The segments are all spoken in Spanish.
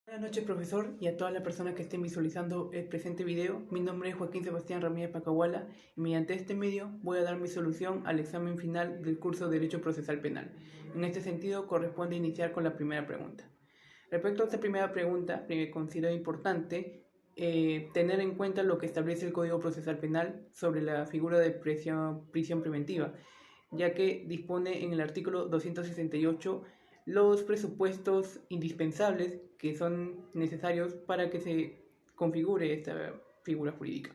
Buenas noches, profesor, y a todas las personas que estén visualizando el presente video. Mi nombre es Joaquín Sebastián Ramírez Pacahuala y mediante este medio voy a dar mi solución al examen final del curso de Derecho Procesal Penal. En este sentido, corresponde iniciar con la primera pregunta. Respecto a esta primera pregunta, considero importante tener en cuenta lo que establece el Código Procesal Penal sobre la figura de prisión preventiva, ya que dispone en el artículo 268 los presupuestos indispensables que son necesarios para que se configure esta figura jurídica.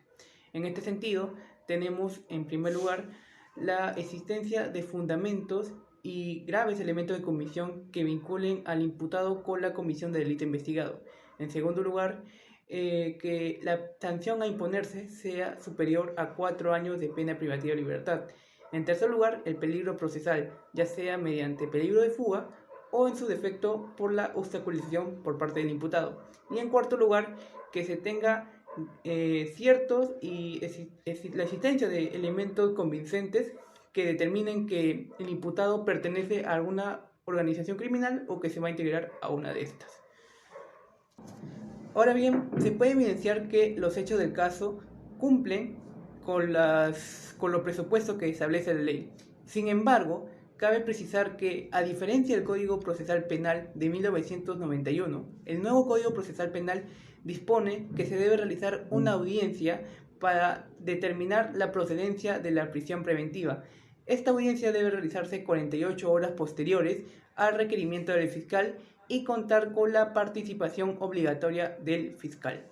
En este sentido, tenemos en primer lugar la existencia de fundamentos y graves elementos de comisión que vinculen al imputado con la comisión del delito investigado. En segundo lugar, que la sanción a imponerse sea superior a 4 años de pena privativa de libertad. En tercer lugar, el peligro procesal, ya sea mediante peligro de fuga o en su defecto por la obstaculización por parte del imputado. Y en cuarto lugar, que se tenga ciertos y la existencia de elementos convincentes que determinen que el imputado pertenece a alguna organización criminal o que se va a integrar a una de estas. Ahora bien, se puede evidenciar que los hechos del caso cumplen con los presupuestos que establece la ley. Sin embargo, cabe precisar que, a diferencia del Código Procesal Penal de 1991, el nuevo Código Procesal Penal dispone que se debe realizar una audiencia para determinar la procedencia de la prisión preventiva. Esta audiencia debe realizarse 48 horas posteriores al requerimiento del fiscal y contar con la participación obligatoria del fiscal.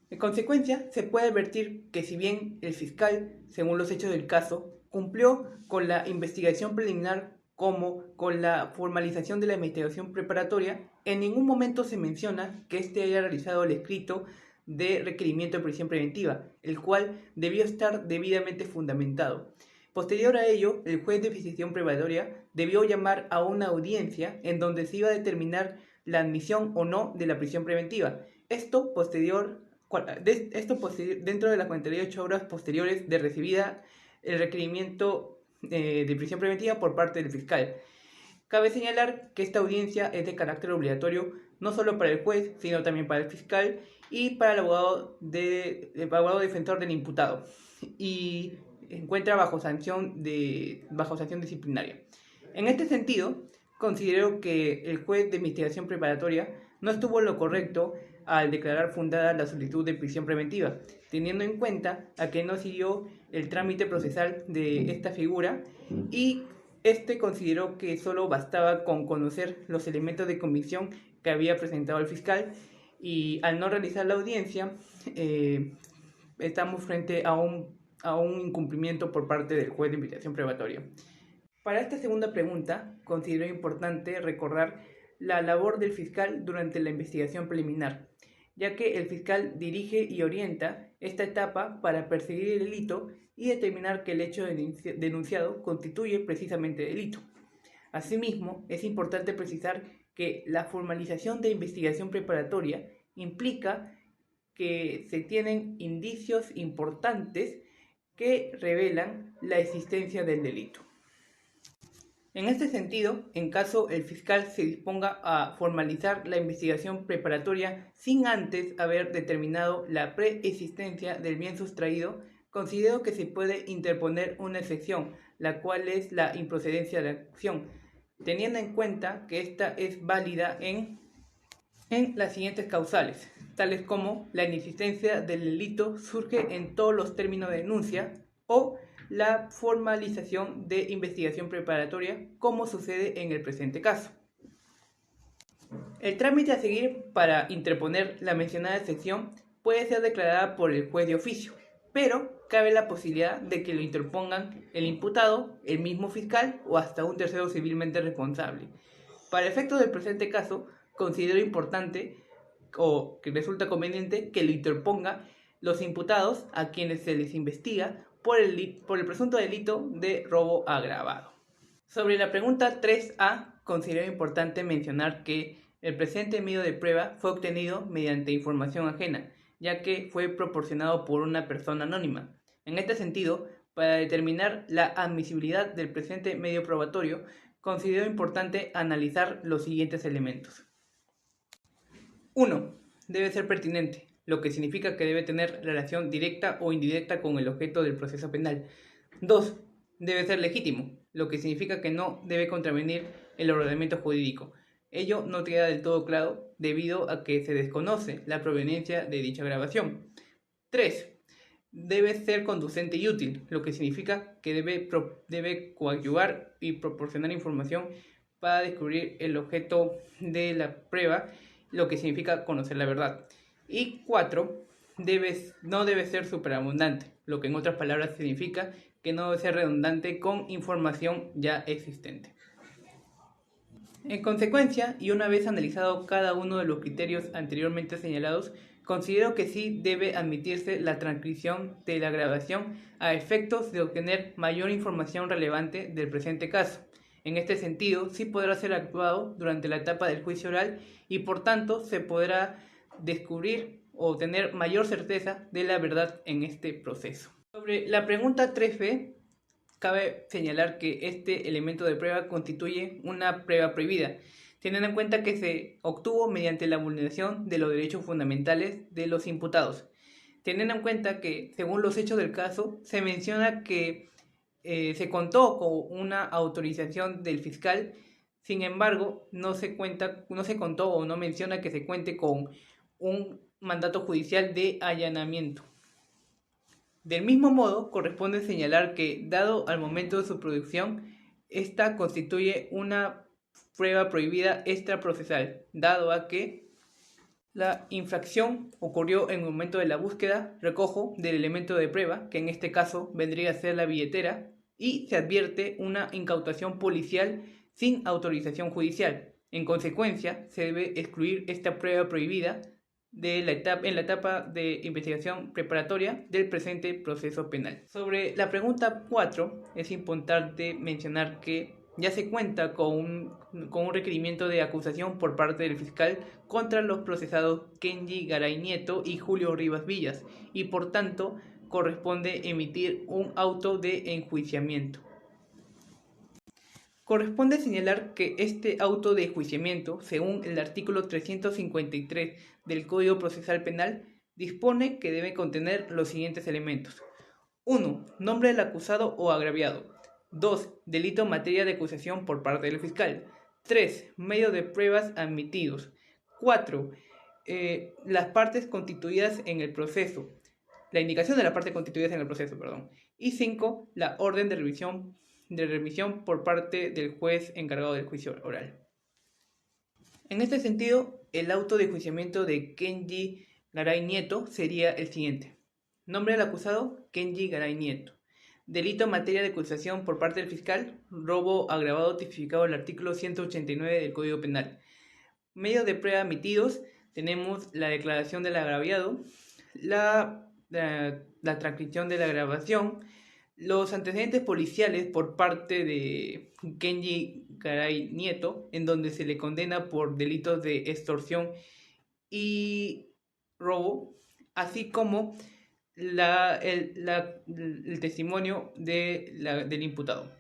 En consecuencia, se puede advertir que si bien el fiscal, según los hechos del caso, cumplió con la investigación preliminar como con la formalización de la investigación preparatoria, en ningún momento se menciona que éste haya realizado el escrito de requerimiento de prisión preventiva, el cual debió estar debidamente fundamentado. Posterior a ello, el juez de fiscalización preparatoria debió llamar a una audiencia en donde se iba a determinar la admisión o no de la prisión preventiva. Esto dentro de las 48 horas posteriores de recibida el requerimiento de prisión preventiva por parte del fiscal. Cabe señalar que esta audiencia es de carácter obligatorio no solo para el juez, sino también para el fiscal y para el abogado defensor del imputado, y encuentra bajo sanción disciplinaria. En este sentido, considero que el juez de investigación preparatoria no estuvo en lo correcto al declarar fundada la solicitud de prisión preventiva, teniendo en cuenta a que no siguió el trámite procesal de esta figura y consideró que solo bastaba con conocer los elementos de convicción que había presentado el fiscal, y al no realizar la audiencia estamos frente a un incumplimiento por parte del juez de investigación preparatoria. Para esta segunda pregunta, considero importante recordar la labor del fiscal durante la investigación preliminar, ya que el fiscal dirige y orienta esta etapa para perseguir el delito y determinar que el hecho denunciado constituye precisamente delito. Asimismo, es importante precisar que la formalización de investigación preparatoria implica que se tienen indicios importantes que revelan la existencia del delito. En este sentido, en caso el fiscal se disponga a formalizar la investigación preparatoria sin antes haber determinado la preexistencia del bien sustraído, considero que se puede interponer una excepción, la cual es la improcedencia de la acción, teniendo en cuenta que esta es válida en las siguientes causales, tales como la inexistencia del delito surge en todos los términos de denuncia o la formalización de investigación preparatoria, como sucede en el presente caso. El trámite a seguir para interponer la mencionada excepción puede ser declarada por el juez de oficio, pero cabe la posibilidad de que lo interpongan el imputado, el mismo fiscal o hasta un tercero civilmente responsable. Para efectos del presente caso, considero importante o que resulta conveniente que lo interponga los imputados a quienes se les investiga por el presunto delito de robo agravado. Sobre la pregunta 3A, considero importante mencionar que el presente medio de prueba fue obtenido mediante información ajena, ya que fue proporcionado por una persona anónima. En este sentido, para determinar la admisibilidad del presente medio probatorio, considero importante analizar los siguientes elementos. 1. Debe ser pertinente, lo que significa que debe tener relación directa o indirecta con el objeto del proceso penal. 2. Debe ser legítimo, lo que significa que no debe contravenir el ordenamiento jurídico. Ello no queda del todo claro debido a que se desconoce la proveniencia de dicha grabación. 3. Debe ser conducente y útil, lo que significa que debe coadyuvar y proporcionar información para descubrir el objeto de la prueba, lo que significa conocer la verdad. Y 4. No debe ser superabundante, lo que en otras palabras significa que no debe ser redundante con información ya existente. En consecuencia, y una vez analizado cada uno de los criterios anteriormente señalados, considero que sí debe admitirse la transcripción de la grabación a efectos de obtener mayor información relevante del presente caso. En este sentido, sí podrá ser actuado durante la etapa del juicio oral y por tanto se podrá descubrir o tener mayor certeza de la verdad en este proceso. Sobre la pregunta 3b, cabe señalar que este elemento de prueba constituye una prueba prohibida, teniendo en cuenta que se obtuvo mediante la vulneración de los derechos fundamentales de los imputados. Teniendo en cuenta que, según los hechos del caso, se menciona que se contó con una autorización del fiscal, sin embargo, no se contó o no menciona que se cuente con un mandato judicial de allanamiento. Del mismo modo, corresponde señalar que, dado al momento de su producción, esta constituye una prueba prohibida extraprocesal, dado a que la infracción ocurrió en el momento de la búsqueda, recojo del elemento de prueba, que en este caso vendría a ser la billetera, y se advierte una incautación policial sin autorización judicial. En consecuencia, se debe excluir esta prueba prohibida en la etapa de investigación preparatoria del presente proceso penal. Sobre la pregunta 4, es importante mencionar que ya se cuenta con un requerimiento de acusación por parte del fiscal contra los procesados Kenji Garay Nieto y Julio Rivas Villas, y por tanto corresponde emitir un auto de enjuiciamiento. Corresponde señalar que este auto de enjuiciamiento, según el artículo 353 del Código Procesal Penal, dispone que debe contener los siguientes elementos. 1. Nombre del acusado o agraviado. 2. Delito en materia de acusación por parte del fiscal. 3. Medios de pruebas admitidos. 4. Las partes constituidas en el proceso. La indicación de las partes constituidas en el proceso, Y 5. La orden de remisión por parte del juez encargado del juicio oral. En este sentido, el auto de enjuiciamiento de Kenji Garay Nieto sería el siguiente. Nombre del acusado, Kenji Garay Nieto. Delito en materia de acusación por parte del fiscal, robo agravado tipificado en el artículo 189 del Código Penal. Medios de prueba admitidos, tenemos la declaración del agraviado, la transcripción de la grabación, los antecedentes policiales por parte de Kenji Garay Nieto, en donde se le condena por delitos de extorsión y robo, así como el testimonio del imputado.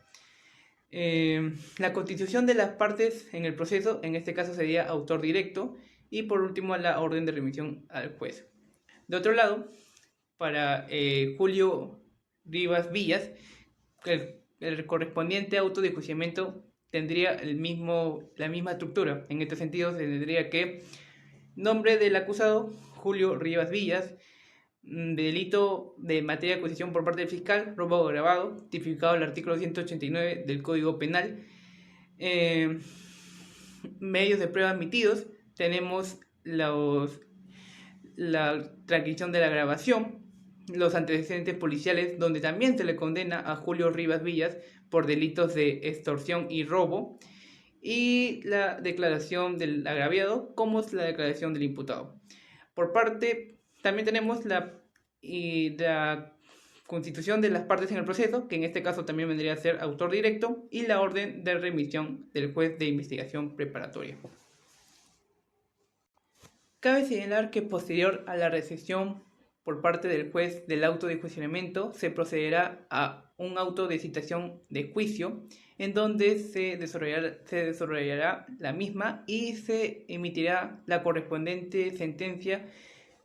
La constitución de las partes en el proceso, en este caso sería autor directo, y por último la orden de remisión al juez. De otro lado, para Julio Rivas Villas, el correspondiente auto de enjuiciamiento tendría la misma estructura. En este sentido, se tendría que nombre del acusado, Julio Rivas Villas, delito de materia de acusación por parte del fiscal, robo agravado, tipificado en el artículo 189 del Código Penal. Medios de prueba admitidos, tenemos la transcripción de la grabación, los antecedentes policiales, donde también se le condena a Julio Rivas Villas por delitos de extorsión y robo, y la declaración del agraviado, como es la declaración del imputado. Por parte, también tenemos la constitución de las partes en el proceso, que en este caso también vendría a ser autor directo, y la orden de remisión del juez de investigación preparatoria. Cabe señalar que posterior a la recepción por parte del juez del auto de enjuiciamiento, se procederá a un auto de citación de juicio en donde se desarrollará la misma y se emitirá la correspondiente sentencia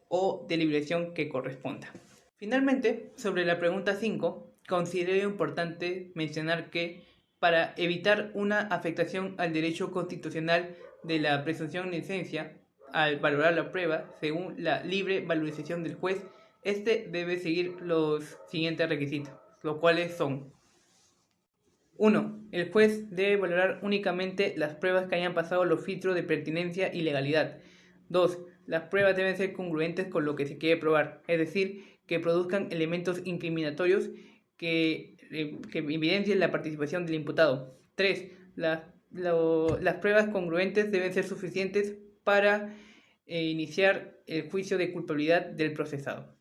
o deliberación que corresponda. Finalmente, sobre la pregunta 5, considero importante mencionar que para evitar una afectación al derecho constitucional de la presunción de inocencia, al valorar la prueba según la libre valorización del juez, este debe seguir los siguientes requisitos, los cuales son: 1. El juez debe valorar únicamente las pruebas que hayan pasado los filtros de pertinencia y legalidad. 2. Las pruebas deben ser congruentes con lo que se quiere probar, es decir, que produzcan elementos incriminatorios que evidencien la participación del imputado. 3. Las pruebas congruentes deben ser suficientes para iniciar el juicio de culpabilidad del procesado.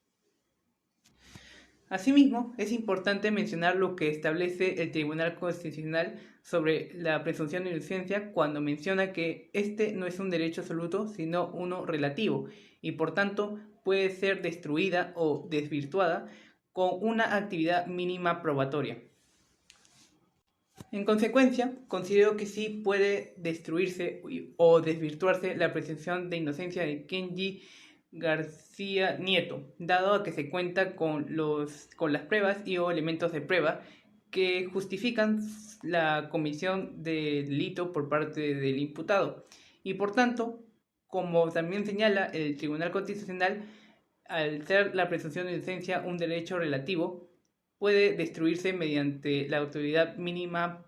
Asimismo, es importante mencionar lo que establece el Tribunal Constitucional sobre la presunción de inocencia cuando menciona que este no es un derecho absoluto, sino uno relativo, y por tanto puede ser destruida o desvirtuada con una actividad mínima probatoria. En consecuencia, considero que sí puede destruirse o desvirtuarse la presunción de inocencia de Kenji García Nieto, dado a que se cuenta con las pruebas y o elementos de prueba que justifican la comisión de delito por parte del imputado. Y por tanto, como también señala el Tribunal Constitucional, al ser la presunción de inocencia un derecho relativo, puede destruirse mediante la actividad mínima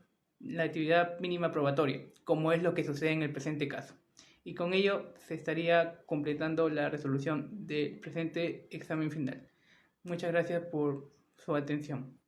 probatoria, como es lo que sucede en el presente caso. Y con ello se estaría completando la resolución del presente examen final. Muchas gracias por su atención.